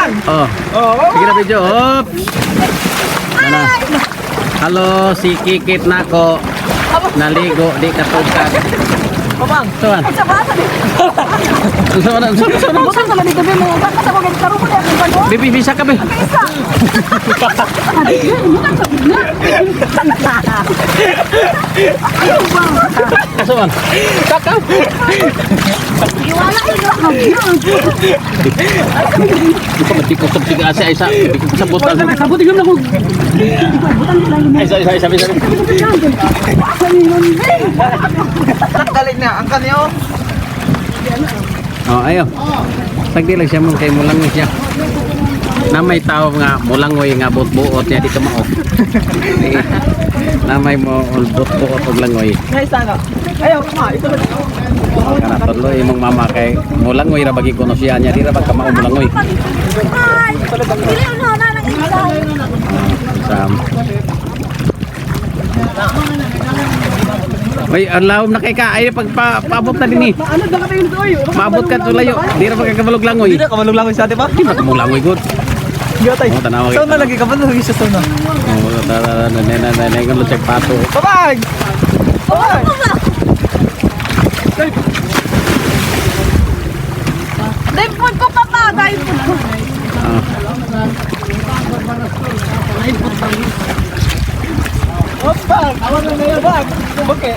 Papang. Oh. Sige na video. Oops. Ano? Halo, si Kikit nako. Naligo di katugkad. Papang. Tuan. Sa basa ni. Sama. Bukan sa gabi gabi mo. Baka sa mga karumo na ang bago. Bibi bisa ka be. Isa. Bukan sa bigla. Ayaw ba? Kasuan. Kakap. Iwala ko na kabyo. Ito matiko sa tiga asa isa. Sabutan. Sabutin mo na ko. Isa. Galing na. Ang kanyo. Oh, ayo. Sagdi lang siya mo kay mulangoy siya. Na may tao nga mulangoy nga buot-buot niya di ka mao. Na may mo buot-buot og langoy. Nice ano. Ayaw kuma. Ito ba? Kana tuloy imong mama kay mulangoy ra bagi kuno siya niya di ra ba ka mao mulangoy. Ay, dili na na nang isa. Sam. Ay, alawom na kay ka ay paabot na din ni. Ano daw ka tayo dito? Paabot ka tulayo. Di ra ba ka kabalog langoy. Hindi na kamalog lang sa ate ba? Di ba ka mulangoy gud. Yo tay. Oh, tanawa Saan na lagi ka ba lagi sa sauna? Oh, na ko check pato. Papang. Papang. Dahil po ko papa, dahil po ko. Ah. Papang. Awan na yan bag. Okay.